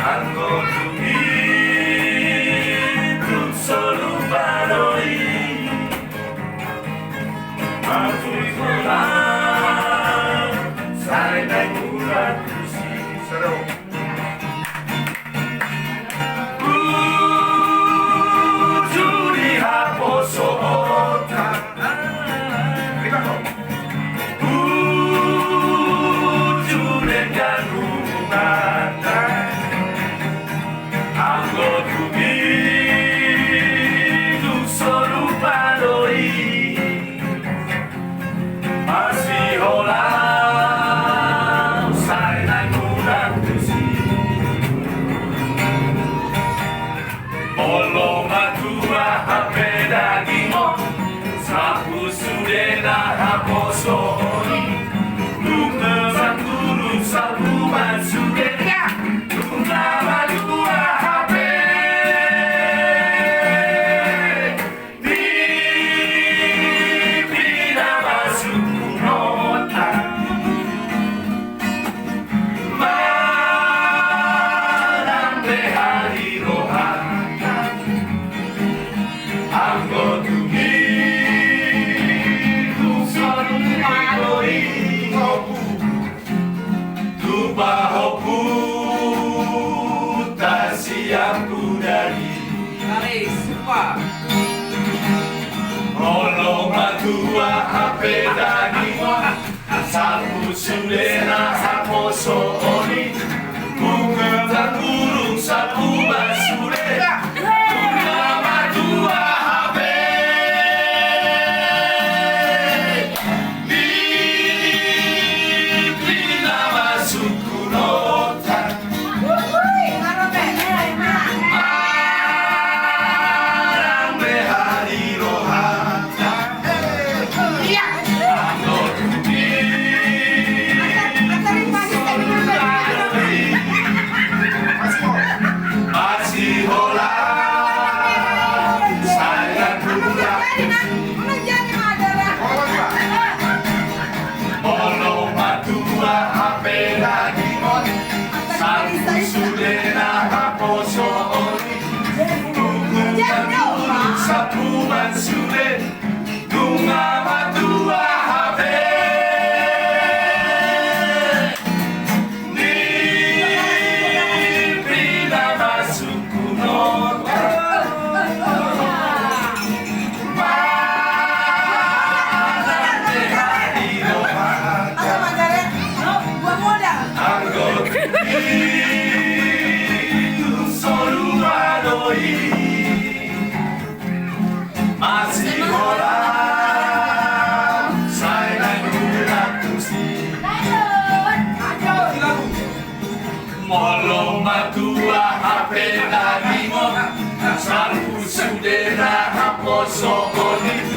Anggo hidup selalu baroi Aku pulang Saya dan kurang kursi Seru Juri hapus otak Juri gangguan Anggo hidup selalu baroi Masih olah Saya dan kurang kursi Olo matua hape dagingmo Sapu sudena haposoni Lume santuru sapu masudena Luna matua hape Di bina masuk nota Malam behari rohana Anggo hidup selalu baroi Tuba hopu tak siap dari Mari, semua. Olo matua hape dagingmo Sapu sudena haposo oni Bunga tak burung sapu basure Bunga matua hape Di bina masuk kunotan Marang behari rohana Anggo masih hola Saya kurang Olo matua hape dagingmo Sapu sudena haposo oni Tunggu burung sapu mansude Dunga matua hape Ni bina masuk kunota Malam behari rohana Anggo hidup selalu baroi Masih orang Saya dan kurang kursi Molo matua hape dagingmo Sapu sudena haposo oni